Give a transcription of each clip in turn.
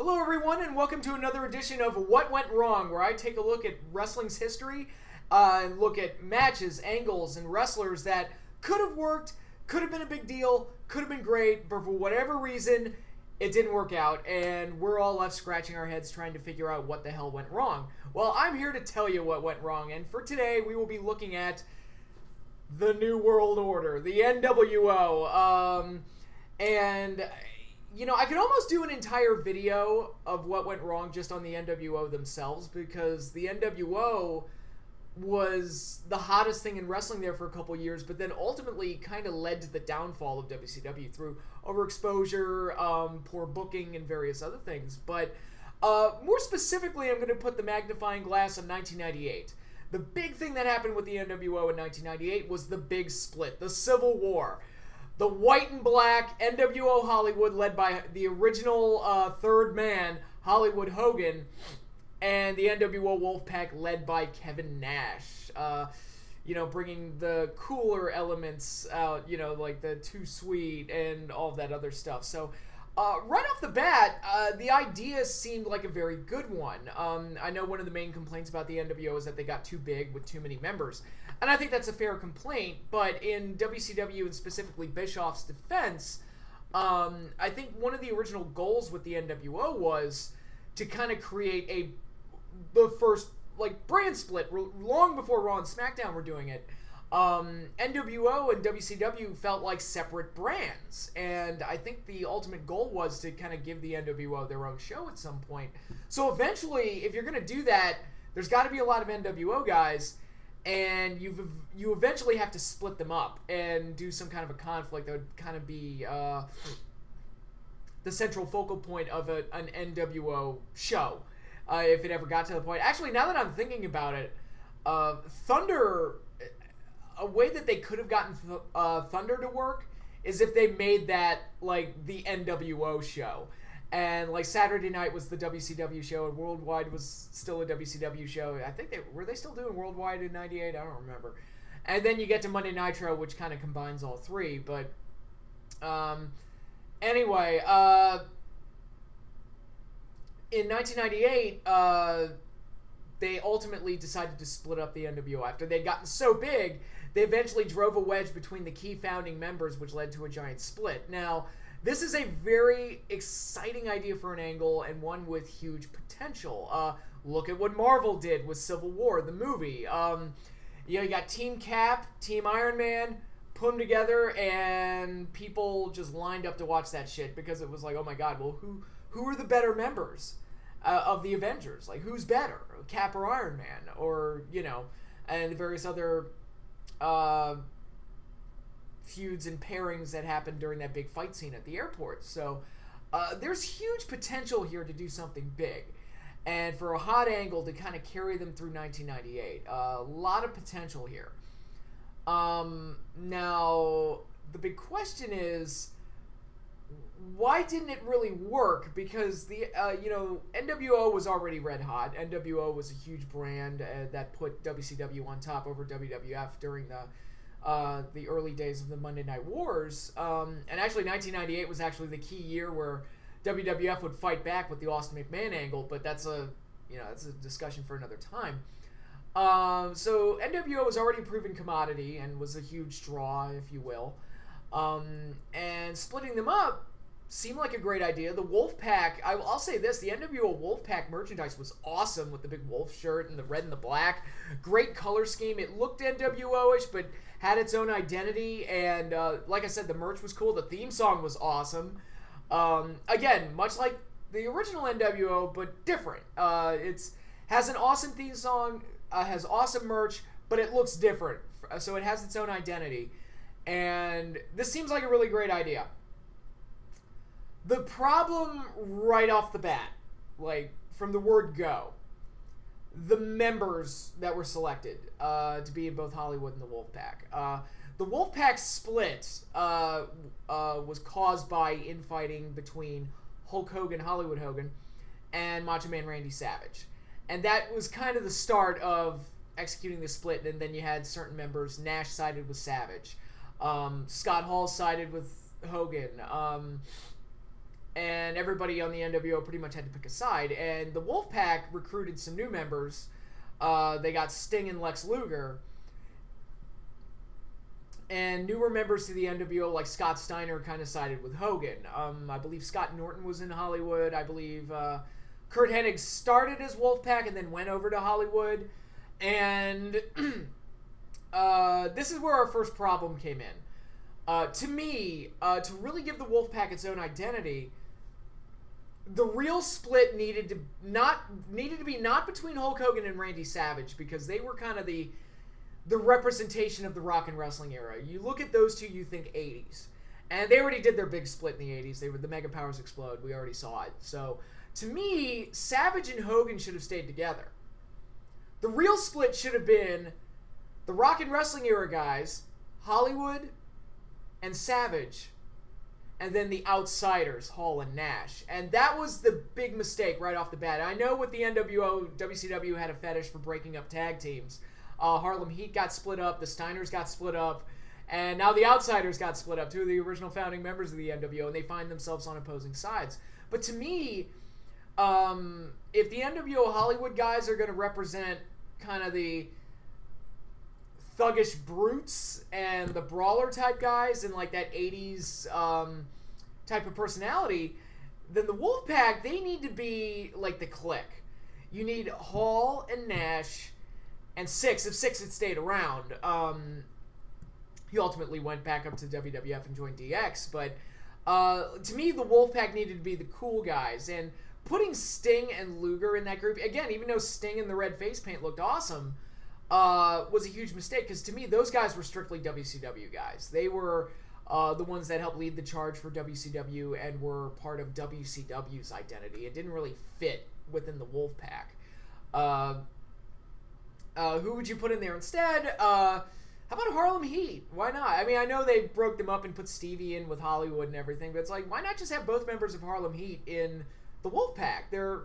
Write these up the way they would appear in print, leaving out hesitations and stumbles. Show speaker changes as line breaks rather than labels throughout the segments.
Hello everyone and welcome to another edition of What Went Wrong, where I take a look at wrestling's history and look at matches, angles, and wrestlers that could have worked, could have been a big deal, could have been great, but for whatever reason, it didn't work out, and we're all left scratching our heads trying to figure out what the hell went wrong. Well, I'm here to tell you what went wrong, and for today, we will be looking at the New World Order, the nWo, and... You know, I could almost do an entire video of what went wrong just on the nWo themselves, because the nWo was the hottest thing in wrestling there for a couple years, but then ultimately kind of led to the downfall of WCW through overexposure, poor booking, and various other things. But more specifically, I'm going to put the magnifying glass on 1998. The big thing that happened with the nWo in 1998 was the big split, the Civil War. The white and black nWo Hollywood, led by the original third man, Hollywood Hogan, and the nWo Wolfpac, led by Kevin Nash. You know, bringing the cooler elements out, you know, like the Too Sweet and all of that other stuff. So, right off the bat, the idea seemed like a very good one. I know one of the main complaints about the nWo is that they got too big with too many members. And I think that's a fair complaint, but in WCW and specifically Bischoff's defense, I think one of the original goals with the nWo was to kind of create the first like brand split long before Raw and SmackDown were doing it. nWo and WCW felt like separate brands, and I think the ultimate goal was to kind of give the nWo their own show at some point. So eventually, if you're going to do that, there's got to be a lot of nWo guys, and you eventually have to split them up and do some kind of a conflict that would kind of be the central focal point of an nWo show, if it ever got to the point. Actually, now that I'm thinking about it, Thunder, a way that they could have gotten Thunder to work is if they made that like the nWo show. And like Saturday night was the WCW show, and Worldwide was still a WCW show. I think were they still doing Worldwide in '98? I don't remember. And then you get to Monday Nitro, which kind of combines all three. But anyway, in 1998, they ultimately decided to split up the nWo. After they'd gotten so big, they eventually drove a wedge between the key founding members, which led to a giant split. Now, this is a very exciting idea for an angle, and one with huge potential. Look at what Marvel did with Civil War, the movie. You know, you got Team Cap, Team Iron Man, put them together, and people just lined up to watch that shit because it was like, oh my god, well, who are the better members of the Avengers? Like, who's better, Cap or Iron Man? Or, you know, and the various other feuds and pairings that happened during that big fight scene at the airport. So there's huge potential here to do something big, and for a hot angle to kind of carry them through 1998. A lot of potential here. Now the big question is, why didn't it really work? Because the you know, nWo was already red hot. nWo was a huge brand that put WCW on top over WWF during the early days of the Monday Night Wars. And actually 1998 was actually the key year where WWF would fight back with the Austin McMahon angle, but that's a discussion for another time. So nWo was already a proven commodity and was a huge draw, if you will. And splitting them up seemed like a great idea. The Wolfpac, I'll say this, the nWo Wolfpac merchandise was awesome with the big wolf shirt and the red and the black. Great color scheme. It looked nWo-ish, but had its own identity. And like I said, the merch was cool. The theme song was awesome. Again, much like the original nWo, but different. It has an awesome theme song, has awesome merch, but it looks different. So it has its own identity. And this seems like a really great idea. The problem right off the bat, like from the word go, the members that were selected to be in both Hollywood and the Wolfpac. The Wolfpac split was caused by infighting between Hulk Hogan, Hollywood Hogan, and Macho Man Randy Savage. And that was kind of the start of executing the split, and then you had certain members. Nash sided with Savage. Scott Hall sided with Hogan. and everybody on the NWO pretty much had to pick a side. And the Wolfpac recruited some new members. They got Sting and Lex Luger. And newer members to the NWO, like Scott Steiner, kind of sided with Hogan. I believe Scott Norton was in Hollywood. I believe Kurt Hennig started as Wolfpac and then went over to Hollywood. And this is where our first problem came in. To me, to really give the Wolfpac its own identity, the real split needed to be not between Hulk Hogan and Randy Savage, because they were kind of the representation of the rock and wrestling era. You look at those two, you think 80s. And they already did their big split in the 80s. They were the Mega Powers Explode. We already saw it. So, to me, Savage and Hogan should have stayed together. The real split should have been the rock and wrestling era guys, Hollywood and Savage, and then the outsiders, Hall and Nash. And that was the big mistake right off the bat. I know with the NWO, WCW had a fetish for breaking up tag teams. Harlem Heat got split up, the Steiners got split up, and now the Outsiders got split up, two of the original founding members of the NWO, and they find themselves on opposing sides. But to me, if the NWO Hollywood guys are going to represent kind of the thuggish brutes and the brawler type guys and like that 80s type of personality, then the Wolfpac, they need to be like the Clique. You need Hall and Nash and Six, if Six had stayed around. He ultimately went back up to WWF and joined DX, but to me, the Wolfpac needed to be the cool guys, and putting Sting and Luger in that group, again, even though Sting in the red face paint looked awesome, was a huge mistake, because to me, those guys were strictly WCW guys. They were the ones that helped lead the charge for WCW and were part of WCW's identity. It didn't really fit within the Wolfpac. Who would you put in there instead? How about Harlem Heat? Why not? I mean, I know they broke them up and put Stevie in with Hollywood and everything, but it's like, why not just have both members of Harlem Heat in the Wolfpac? They're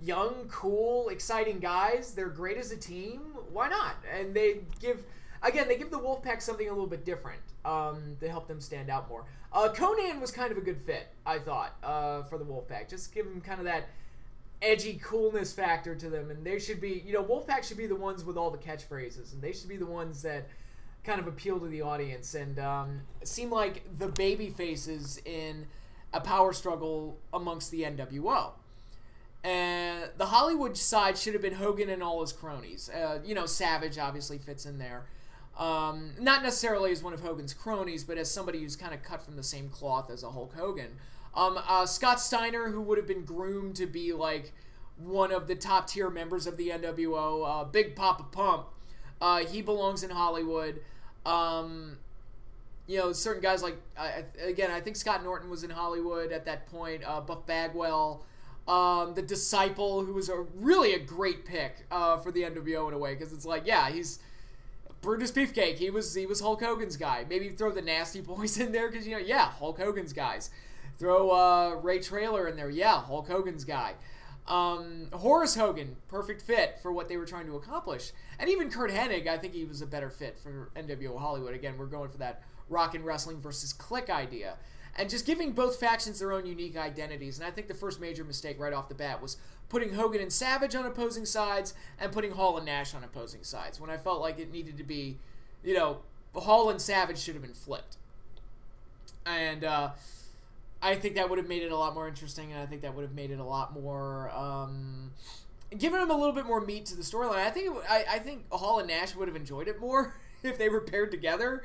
young, cool, exciting guys. They're great as a team. Why not? And they give the Wolfpac something a little bit different to help them stand out more. Conan was kind of a good fit, I thought, for the Wolfpac. Just give them kind of that edgy coolness factor to them, and they should be, Wolfpac should be the ones with all the catchphrases, and they should be the ones that kind of appeal to the audience, and seem like the baby faces in a power struggle amongst the NWO. And the Hollywood side should have been Hogan and all his cronies. Savage obviously fits in there. Not necessarily as one of Hogan's cronies, but as somebody who's kind of cut from the same cloth as a Hulk Hogan. Scott Steiner, who would have been groomed to be like one of the top tier members of the NWO, Big Papa Pump, he belongs in Hollywood. Certain guys like, I think Scott Norton was in Hollywood at that point, Buff Bagwell, the Disciple, who was really a great pick for the NWO in a way, because it's like, yeah, he's Brutus Beefcake, he was Hulk Hogan's guy. Maybe throw the Nasty Boys in there, because, Hulk Hogan's guys. Throw Ray Traylor in there. Yeah, Hulk Hogan's guy. Horace Hogan, perfect fit for what they were trying to accomplish. And even Kurt Hennig, I think he was a better fit for NWO Hollywood. Again, we're going for that rock and wrestling versus clique idea. And just giving both factions their own unique identities. And I think the first major mistake right off the bat was putting Hogan and Savage on opposing sides and putting Hall and Nash on opposing sides, when I felt like it needed to be, Hall and Savage should have been flipped. And, I think that would have made it a lot more interesting, and I think that would have made it a lot more, given them a little bit more meat to the storyline. I think Hall and Nash would have enjoyed it more if they were paired together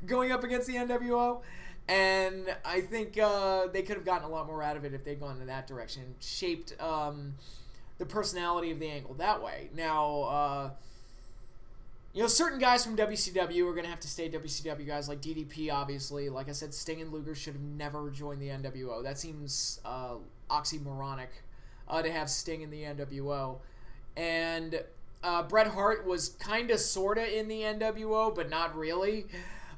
going up against the NWO. And I think they could have gotten a lot more out of it if they'd gone in that direction, shaped the personality of the angle that way. Now, certain guys from WCW are going to have to stay WCW guys, like DDP, obviously. Like I said, Sting and Luger should have never joined the NWO. That seems oxymoronic to have Sting in the NWO. And Bret Hart was kind of, sort of in the NWO, but not really.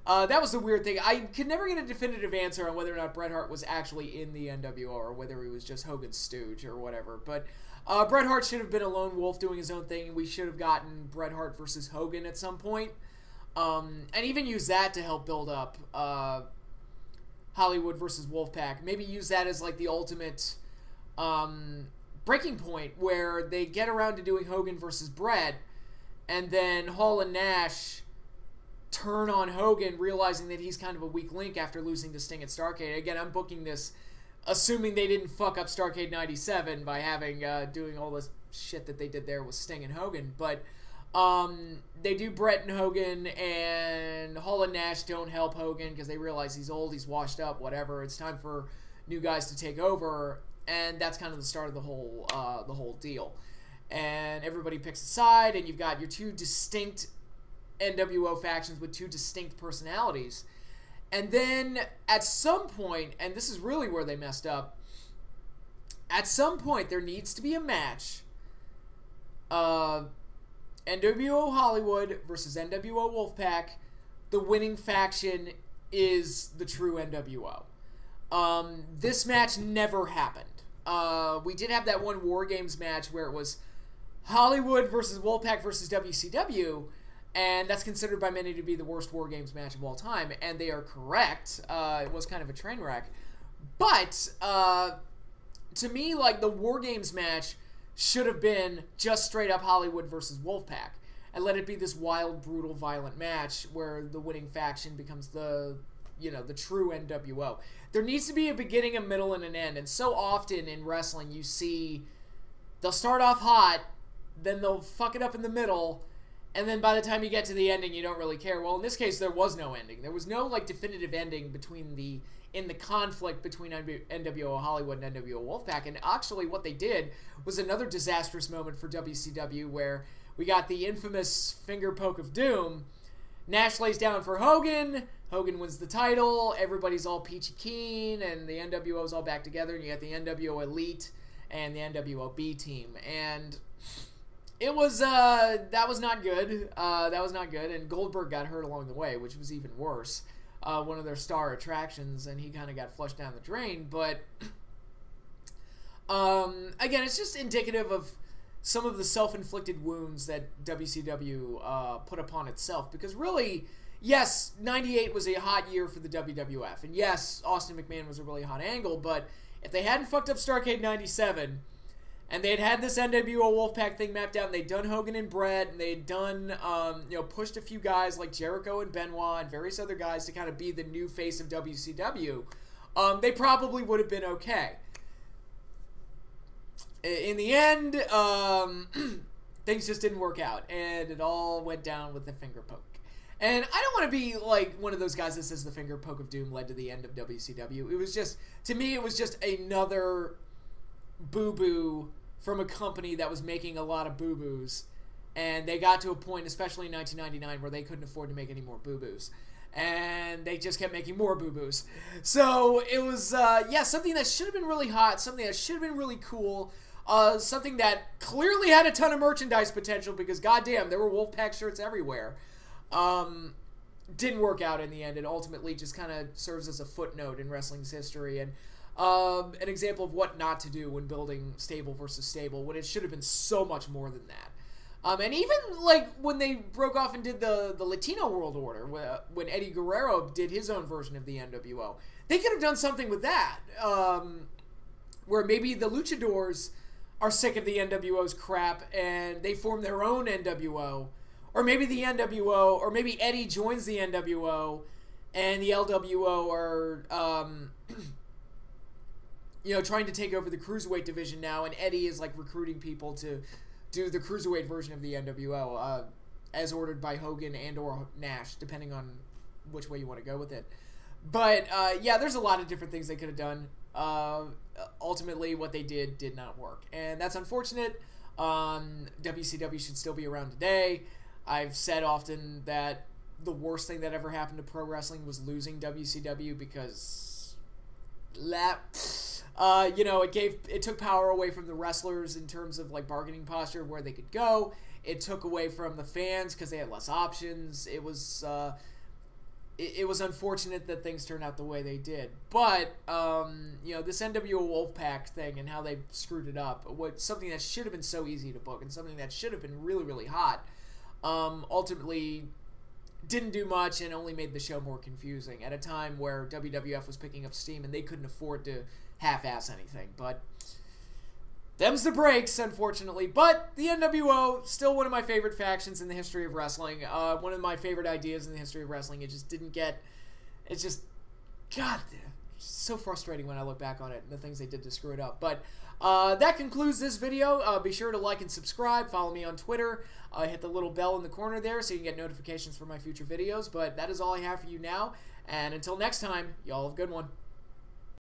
That was the weird thing. I could never get a definitive answer on whether or not Bret Hart was actually in the NWO or whether he was just Hogan's stooge or whatever. But Bret Hart should have been a lone wolf doing his own thing, and we should have gotten Bret Hart versus Hogan at some point. And even use that to help build up Hollywood versus Wolfpac. Maybe use that as like the ultimate breaking point where they get around to doing Hogan versus Brett, and then Hall and Nash turn on Hogan, realizing that he's kind of a weak link after losing to Sting at Starrcade. Again, I'm booking this assuming they didn't fuck up Starrcade 97 by having doing all this shit that they did there with Sting and Hogan. But they do Brett and Hogan, and Hall and Nash don't help Hogan because they realize he's old, he's washed up, whatever. It's time for new guys to take over, and that's kind of the start of the whole deal. And everybody picks a side, and you've got your two distinct nWo factions with two distinct personalities. And then at some point, and this is really where they messed up, at some point there needs to be a match. nWo Hollywood versus nWo Wolfpac. The winning faction is the true nWo. This match never happened. We did have that one War Games match where it was Hollywood versus Wolfpac versus WCW, and that's considered by many to be the worst War Games match of all time, and they are correct. It was kind of a train wreck. But, to me, like, the War Games match should have been just straight up Hollywood versus Wolfpac, and let it be this wild, brutal, violent match where the winning faction becomes the true nWo. There needs to be a beginning, a middle, and an end, and so often in wrestling you see they'll start off hot, then they'll fuck it up in the middle, and then by the time you get to the ending, you don't really care. Well, in this case, there was no ending. There was no, like, definitive ending in the conflict between nWo Hollywood and nWo Wolfpac. And actually, what they did was another disastrous moment for WCW, where we got the infamous finger poke of doom. Nash lays down for Hogan. Hogan wins the title. Everybody's all peachy keen, and the nWo's all back together. And you got the nWo Elite and the nWo B team, and it was that was not good. That was not good, and Goldberg got hurt along the way, which was even worse. One of their star attractions, and he kind of got flushed down the drain. But again, it's just indicative of some of the self-inflicted wounds that WCW put upon itself. Because really, yes, '98 was a hot year for the WWF, and yes, Austin McMahon was a really hot angle. But if they hadn't fucked up Starrcade '97, and they'd had this nWo Wolfpac thing mapped out, and they'd done Hogan and Brett, and they'd done, pushed a few guys like Jericho and Benoit and various other guys to kind of be the new face of WCW, they probably would have been okay. In the end, things just didn't work out, and it all went down with the finger poke. And I don't want to be like one of those guys that says the finger poke of doom led to the end of WCW. It was just, to me, it was just another boo-boo from a company that was making a lot of boo-boos, and they got to a point, especially in 1999, where they couldn't afford to make any more boo-boos, and they just kept making more boo-boos. So it was something that should have been really hot, something that should have been really cool, something that clearly had a ton of merchandise potential, because goddamn, there were Wolfpac shirts everywhere. Didn't work out in the end. It ultimately just kind of serves as a footnote in wrestling's history, and an example of what not to do when building stable versus stable, when it should have been so much more than that. And even like when they broke off and did the Latino World Order, when Eddie Guerrero did his own version of the nWo, they could have done something with that, where maybe the Luchadors are sick of the nWo's crap and they form their own nWo, or maybe the nWo, or maybe Eddie joins the nWo and the LWO are trying to take over the Cruiserweight division now, and Eddie is, like, recruiting people to do the Cruiserweight version of the nWo, as ordered by Hogan and or Nash, depending on which way you want to go with it. But, there's a lot of different things they could have done. Ultimately, what they did not work. And that's unfortunate. WCW should still be around today. I've said often that the worst thing that ever happened to pro wrestling was losing WCW, because it took power away from the wrestlers in terms of, like, bargaining posture, where they could go. It took away from the fans because they had less options. It was unfortunate that things turned out the way they did. But this nWo Wolfpac thing and how they screwed it up, something that should have been so easy to book and something that should have been really, really hot, ultimately didn't do much and only made the show more confusing at a time where WWF was picking up steam and they couldn't afford to half-ass anything. But them's the breaks, unfortunately. But the nWo, still one of my favorite factions in the history of wrestling. One of my favorite ideas in the history of wrestling. It just didn't get... It's just... God, it's so frustrating when I look back on it and the things they did to screw it up. But that concludes this video. Be sure to like and subscribe. Follow me on Twitter. Hit the little bell in the corner there so you can get notifications for my future videos. But that is all I have for you now. And until next time, y'all have a good one.